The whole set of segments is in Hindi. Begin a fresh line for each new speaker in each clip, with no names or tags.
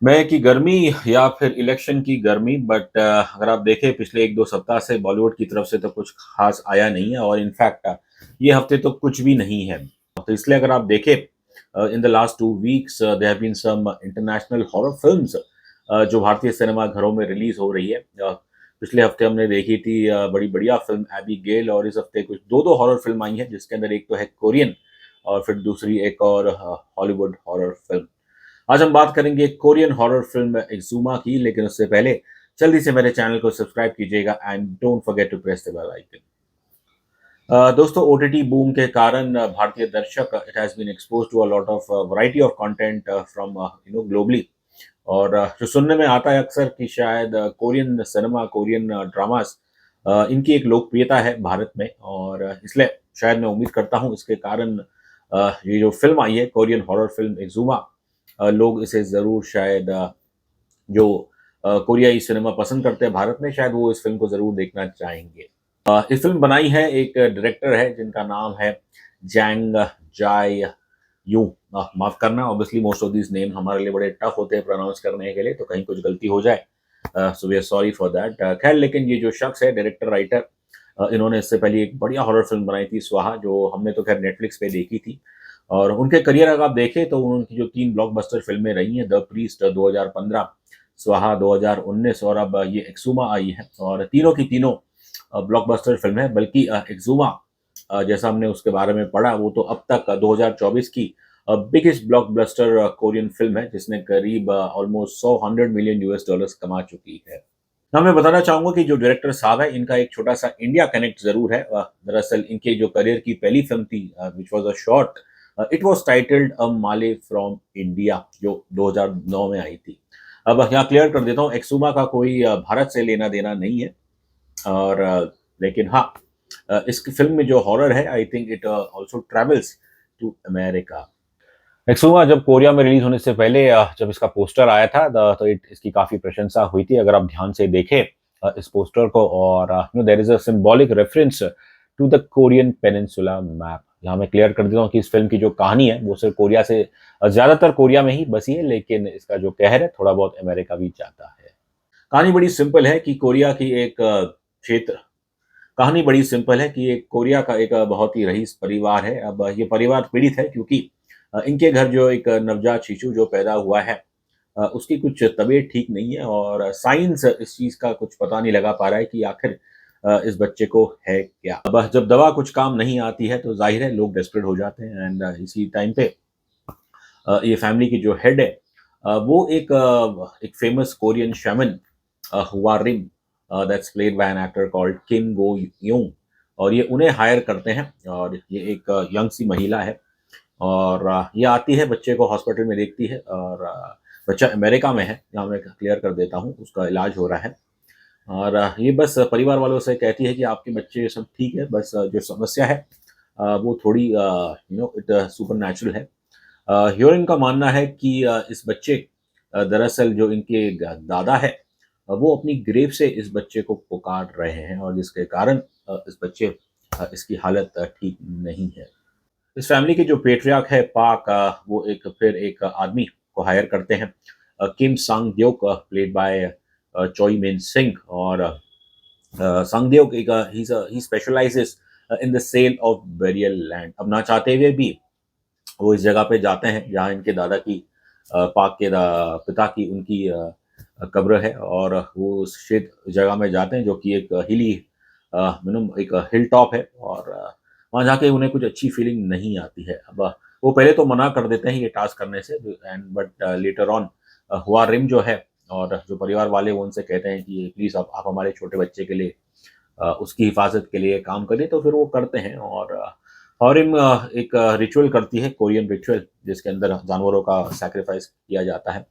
मैं कि गर्मी या फिर इलेक्शन की गर्मी बट अगर आप देखें पिछले 1-2 सप्ताह से बॉलीवुड की तरफ से तो कुछ ख़ास आया नहीं है और इनफैक्ट ये हफ़्ते तो कुछ भी नहीं है। तो इसलिए अगर आप देखें in the last 2 weeks there have been some international horror films जो भारतीय सिनेमा घरों में रिलीज़ हो रही है। पिछले हफ़्ते हमने देखी थी बड़ी बढ़िया फ़िल्म एबीगेल और इस हफ़्ते कुछ 2-2 हॉरर फ़िल्म आई हैं जिसके अंदर एक तो है कोरियन और फिर दूसरी एक और हॉलीवुड हॉरर फ़िल्म। आज हम बात करेंगे कोरियन हॉरर फिल्म एक्सुमा की, लेकिन उससे पहले जल्दी से मेरे चैनल को सब्सक्राइब कीजिएगा and don't forget to press the bell icon. दोस्तों ओटीटी बूम के कारण भारतीय दर्शक it has been exposed to a lot of variety of content from globally और जो सुनने में आता है अक्सर कि शायद कोरियन सिनेमा, कोरियन ड्रामास इनकी एक लोकप्रियता है भारत में और इसलिए शायद मैं उम्मीद करता हूँ इसके कारण ये जो फ़िल्म आई है कोरियन हॉरर फ़िल्म एक्सुमा लोग इसे ज़रूर शायद जो कोरियाई सिनेमा पसंद करते हैं भारत में, शायद वो इस फ़िल्म को ज़रूर देखना चाहेंगे। ये फ़िल्म बनाई है एक डायरेक्टर है जिनका नाम है जैंग जाय यूँ। माफ़ करना obviously most of these name हमारे लिए बड़े टफ़ होते हैं प्रोनाउंस करने के लिए, तो कहीं कुछ गलती हो जाए so we are sorry for that. ख़ैर लेकिन ये जो शख्स है डायरेक्टर, राइटर इन्होंने इससे पहले एक बढ़िया हॉरर फ़िल्म बनाई थी स्वाहा, जो हमने तो ख़ैर नेटफ्लिक्स पे देखी थी। और उनके करियर अगर आप देखें तो उनकी जो 3 ब्लॉकबस्टर फ़िल्में रही हैं, द प्रीस्ट 2015, स्वाहा 2019 और अब ये एक्सुमा आई है और तीनों की तीनों ब्लॉकबस्टर फ़िल्म है। बल्कि एक्सुमा जैसा हमने उसके बारे में पढ़ा वो तो अब तक 2024 की बिगेस्ट ब्लॉकबस्टर कोरियन फ़िल्म है जिसने करीब ऑलमोस्ट 100 मिलियन यूएस डॉलर्स कमा चुकी है। हाँ, मैं बताना चाहूँगा कि जो डायरेक्टर साहब हैं, इनका एक छोटा-सा इंडिया कनेक्ट ज़रूर है। दरअसल इनके जो करियर की पहली फ़िल्म थी which was a short it was titled a Male from India जो 2009 में आई थी। अब यहाँ क्लियर कर देता हूँ, एक्सुमा का कोई भारत से लेना-देना नहीं है और लेकिन हाँ इस फ़िल्म में जो हॉरर है I think it also travels to America. Exhuma जब कोरिया में रिलीज़ होने से पहले जब इसका पोस्टर आया था तो इसकी काफ़ी प्रशंसा हुई थी। अगर आप ध्यान से देखें इस पोस्टर को और there is a symbolic reference to the Korean peninsula map. यहाँ मैं क्लियर कर देता हूँ कि इस फ़िल्म की जो कहानी है वो सिर्फ़ कोरिया से ज़्यादातर कोरिया में ही बसी है, लेकिन इसका जो कहर है थोड़ा बहुत अमेरिका भी जाता है। कहानी बड़ी सिंपल है कि कोरिया की एक क्षेत्र कहानी बड़ी सिंपल है कि एक कोरिया का एक बहुत ही रईस परिवार है। अब ये परिवार पीड़ित है क्योंकि इनके घर जो एक नवजात शिशु जो पैदा हुआ है उसकी कुछ तबीयत ठीक नहीं है और साइंस इस चीज़ का कुछ पता नहीं लगा पा रहा है कि आखिर इस बच्चे को है क्या? अब जब दवा कुछ काम नहीं आती है तो ज़ाहिर है लोग डेस्परेट हो जाते हैं एंड इसी टाइम पे ये फैमिली की जो हेड है वो एक famous Korean shaman Hwa Rim that's played by an actor called Kim Go Eun और ये उन्हें हायर करते हैं और ये एक यंग सी महिला है और ये आती है बच्चे को हॉस्पिटल में देखती है और बच्चा अमेरिका में है, यहाँ मैं क्लियर कर देता हूँ, उसका इलाज हो रहा है और ये बस परिवार वालों से कहती है कि आपके बच्चे सब ठीक है, बस जो समस्या है वो थोड़ी इट सुपरनैचुरल है। ह्योरिन का मानना है कि इस बच्चे दरअसल जो इनके दादा है वो अपनी ग्रेव से इस बच्चे को पुकार रहे हैं और जिसके कारण इस बच्चे इसकी हालत ठीक नहीं है। इस फैमिली के जो पेट्रियार्क है पाक वो एक आदमी को हायर करते हैं किम सांग द्योक प्लेड बाय चोई मिन सिंह और सांग द्योक एक ही specializes in the sale of burial land. अब ना चाहते हुए भी वो इस जगह पे जाते हैं जहाँ इनके दादा की पाक के पिता की उनकी कब्र है और वो उस क्षेत्र जगह में जाते हैं जो कि एक हिली एक हिल टॉप है और वहाँ जाके उन्हें कुछ अच्छी फीलिंग नहीं आती है। अब वो पहले तो मना कर देते हैं ये टास्क करने से एंड बट लेटर ऑन हुआ रिम जो है और जो परिवार वाले वो उनसे कहते हैं कि प्लीज़ आप हमारे छोटे बच्चे के लिए उसकी हिफाजत के लिए काम करें, तो फिर वो करते हैं और हॉरिम एक रिचुअल करती है, कोरियन रिचुअल जिसके अंदर जानवरों का सैक्रिफाइस किया जाता है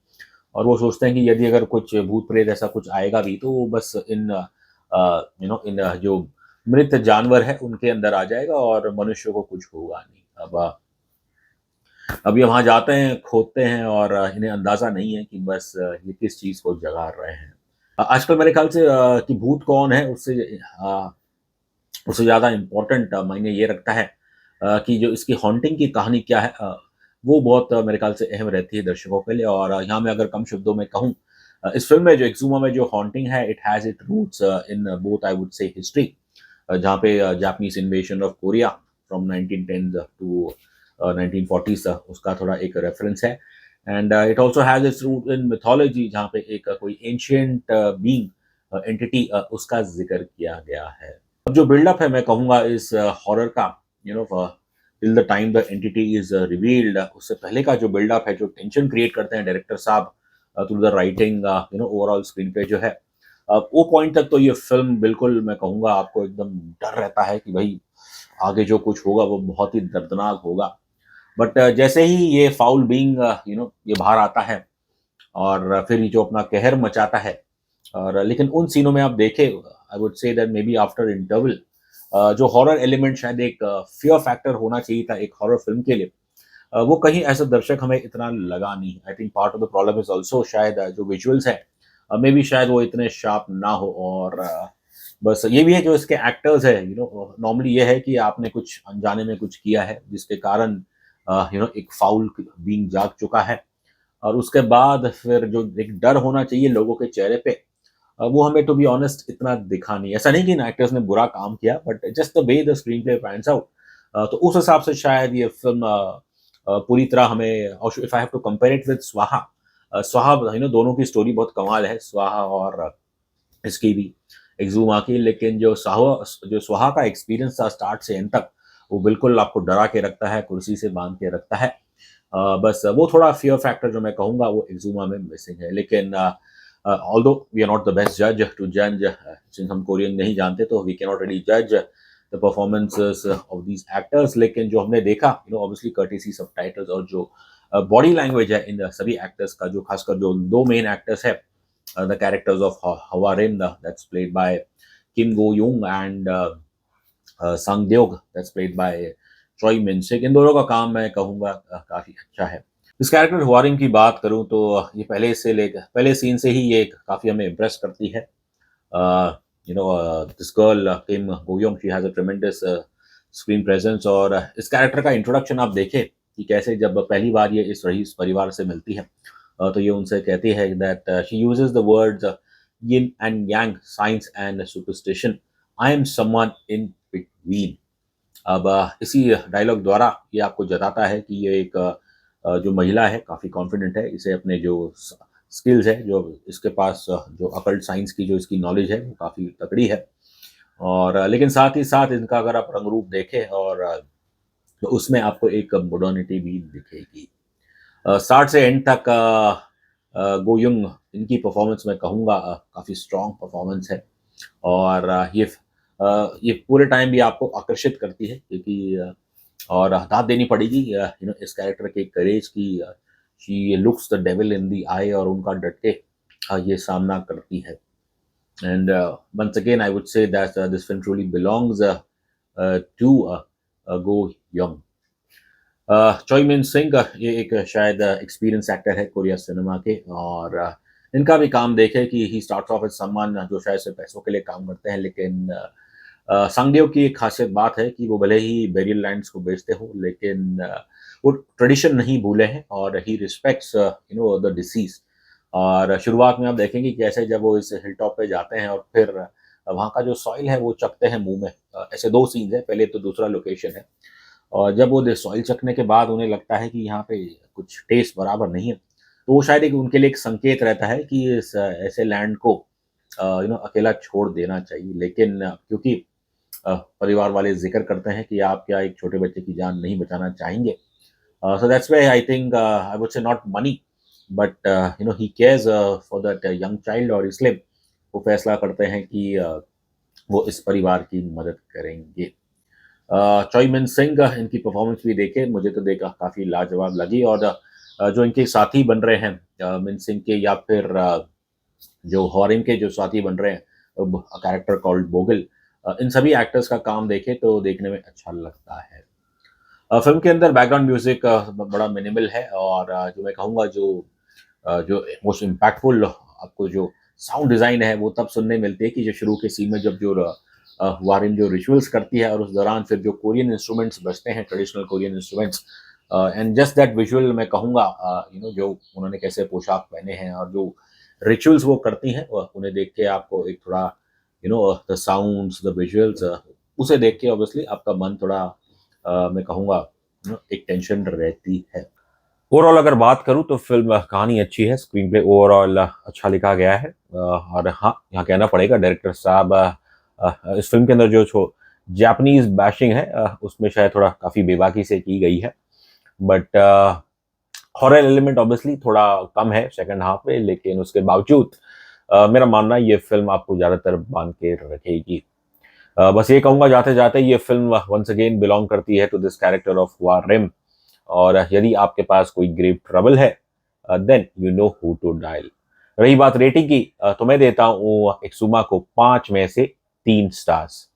और वो सोचते हैं कि यदि अगर कुछ भूत-प्रेत ऐसा कुछ आएगा भी तो वो बस इन जो मृत जानवर है उनके अंदर आ जाएगा और मनुष्य को कुछ होगा नहीं। अब ये वहाँ जाते हैं, खोदते हैं और इन्हें अंदाज़ा नहीं है कि बस ये किस चीज़ को जगा रहे हैं। आजकल मेरे ख़्याल से कि भूत कौन है उससे ज़्यादा इम्पोर्टेंट मायने ये रखता है कि जो इसकी हॉन्टिंग की कहानी क्या है। वो बहुत मेरे ख्याल से अहम रहती है दर्शकों के लिए। और यहाँ मैं अगर कम शब्दों में कहूँ, इस फ़िल्म में जो एक्सुमा में जो हॉन्टिंग है, it has it roots in both I would say history, जहाँ पे Japanese invasion of Korea from 1910 to 1940s, उसका थोड़ा एक रेफरेंस है। And it also has its root in mythology, जहाँ पे एक कोई एंशिएंट बीइंग एंटिटी उसका ज़िक्र किया गया है। अब जो बिल्डअप है मैं कहूँगा इस हॉरर का, you know till the time the entity is revealed, उससे पहले का जो बिल्डअप है, जो टेंशन क्रिएट करते हैं डायरेक्टर साहब through the writing, you know overall screen play जो है, वो पॉइंट तक तो ये फ़िल्म बिल्कुल मैं कहूँगा आपको एकदम डर रहता है कि भई आगे जो कुछ होगा वो बहुत ही दर्दनाक होगा। बट जैसे ही ये फाउल बीइंग यू नो ये बाहर आता है और फिर ये जो अपना कहर मचाता है, और लेकिन उन सीनों में आप देखें, आई would say that may be after interval जो हॉरर एलिमेंट शायद एक फ़ियर फैक्टर होना चाहिए था एक हॉरर फ़िल्म के लिए, वो कहीं एज़ अ दर्शक हमें इतना लगा नहीं। I think part of the problem is also शायद जो विजुअल्स हैं, मे बी शायद वो इतने शार्प ना हो। और बस ये भी है जो इसके एक्टर्स हैं, यू नो नॉर्मली ये है कि आपने कुछ अनजाने में कुछ किया है जिसके कारण यू नो एक फाउल बीइंग जाग चुका है, और उसके बाद फिर जो एक डर होना चाहिए लोगों के चेहरे पे, वो हमें टू बी ऑनेस्ट इतना दिखा नहीं। ऐसा नहीं कि इन एक्टर्स ने बुरा काम किया, but just the way the screen play pans out, तो उस हिसाब से शायद ये फ़िल्म पूरी तरह हमें, और if I have to compare it with Svaha, Svaha you know दोनों की स्टोरी बहुत कमाल है, स्वाहा और इसकी भी, एक्सुमा की। लेकिन जो स्वाहा का एक्सपीरियंस था स्टार्ट से एंड तक, वो बिल्कुल आपको डरा के रखता है, कुर्सी से बाँध के रखता है। बस वो थोड़ा फ़ियर फैक्टर जो मैं कहूँगा वो एक्सुमा में मिसिंग है। लेकिन although we are not the best जज टू जज, सिंस हम कोरियन नहीं जानते तो वी कैन नॉट रियली जज the performances of these actors. लेकिन जो हमने देखा, you know obviously courtesy subtitles, और जो बॉडी लैंग्वेज है इन सभी एक्टर्स का, जो खासकर जो 2 मेन एक्टर्स हैं, the characters of Hwarin, that's played by Kim Go Young, and Sang Deok, that's played by Choi Min Sik। इन दोनों का काम मैं कहूँगा काफ़ी अच्छा है। इस कैरेक्टर ह्वारिन की बात करूँ तो ये पहले सीन से ही ये काफ़ी हमें इम्प्रेस करती है। You know this girl Kim go Yong, she has a ट्रेमेंडस screen presence. और इस कैरेक्टर का इंट्रोडक्शन आप देखें कि कैसे जब पहली बार ये इस रईस परिवार से मिलती है, तो ये उनसे कहती है that she uses the words yin and yang, science and superstition, I am someone in between. अब इसी डायलॉग द्वारा ये आपको जताता है कि ये एक जो महिला है काफ़ी कॉन्फिडेंट है, इसे अपने जो स्किल्स है, जो इसके पास जो अकल्ट साइंस की जो इसकी नॉलेज है वो काफ़ी तगड़ी है। और लेकिन साथ ही साथ इनका अगर आप रंग रूप देखें, और तो उसमें आपको एक मॉडर्निटी भी दिखेगी। स्टार्ट से एंड तक गो युंग, इनकी परफॉर्मेंस मैं कहूँगा काफ़ी स्ट्रॉन्ग परफॉर्मेंस है। और ये पूरे टाइम भी आपको आकर्षित करती है, क्योंकि और दाद देनी पड़ेगी यू नो इस कैरेक्टर के करेज की। She looks the devil in the eye, और उनका डट के ये सामना करती है। And once again I would say that this film truly belongs to Go Young. Choi Min Sik, ये एक शायद एक्सपीरियंस एक्टर है कोरिया सिनेमा के, और इनका भी काम देखें कि he starts off as someone जो शायद सिर्फ पैसों के लिए काम करते हैं, लेकिन सांगदेव की एक खासियत बात है कि वो भले ही बेरियल लैंड्स को बेचते हो, लेकिन वो ट्रेडिशन नहीं भूले हैं, और he respects you know the disease. और शुरुआत में आप देखेंगे कि कैसे जब वो इस हिल टॉप पे जाते हैं और फिर वहाँ का जो सॉइल है वो चखते हैं मुंह में। ऐसे 2 सीन्स हैं, पहले तो दूसरा लोकेशन है, और जब वो सॉइल चखने के बाद उन्हें लगता है कि यहाँ पे कुछ टेस्ट बराबर नहीं है, तो वो शायद एक उनके लिए एक संकेत रहता है कि इस ऐसे लैंड को यू नो अकेला छोड़ देना चाहिए। लेकिन क्योंकि परिवार वाले ज़िक्र करते हैं कि आप क्या एक छोटे बच्चे की जान नहीं बचाना चाहेंगे, so that's why I think I would से not money, but you know he cares for that young child, और इसलिए वो फैसला करते हैं कि वो इस परिवार की मदद करेंगे। चोई मिन सिंह, इनकी परफॉर्मेंस भी देखे, मुझे तो देखा काफ़ी लाजवाब लगी। और जो इनके साथी बन रहे हैं मिन सिंह के, या फिर जो हॉरिन के जो साथी बन रहे हैं, कैरेक्टर कॉल्ड बोगल, इन सभी एक्टर्स का काम देखें तो देखने में अच्छा लगता है। फिल्म के अंदर बैकग्राउंड म्यूजिक बड़ा मिनिमल है, और जो मैं कहूँगा जो मोस्ट इम्पैक्टफुल आपको जो साउंड डिज़ाइन है वो तब सुनने मिलती है कि जो शुरू के सीन में जब जो वारिन जो रिचुअल्स करती है, और उस दौरान फिर जो कोरियन इंस्ट्रूमेंट्स बजते हैं, traditional Korean instruments, and just that visual मैं कहूँगा, जो उन्होंने कैसे पोशाक पहने हैं और जो रिचुअल्स वो करती हैं, उन्हें देख के आपको एक थोड़ा द साउंड्स, द विजुअल्स, उसे देख के ऑब्वियसली आपका मन थोड़ा मैं कहूँगा एक टेंशन रहती है। ओवरऑल अगर बात करूँ तो फ़िल्म कहानी अच्छी है, स्क्रीन प्ले ओवरऑल अच्छा लिखा गया है, और हाँ, यहाँ कहना पड़ेगा डायरेक्टर साहब, इस फ़िल्म के अंदर जो जापानीज़ बैशिंग है, उसमें शायद थोड़ा काफ़ी बेबाकी से की गई है। बट हॉरर एलिमेंट ऑब्वियसली थोड़ा कम है सेकंड हाफ में, लेकिन उसके बावजूद मेरा मानना है ये फ़िल्म आपको ज़्यादातर बांध के रखेगी। बस ये कहूँगा जाते-जाते, ये फ़िल्म वंस अगेन बिलॉन्ग करती है टू दिस कैरेक्टर ऑफ वारेम, और यदि आपके पास कोई ग्रेव ट्रबल है, then you know who to dial. रही बात रेटिंग की, तो मैं देता हूँ एक्सुमा को 5 में से 3 स्टार्स।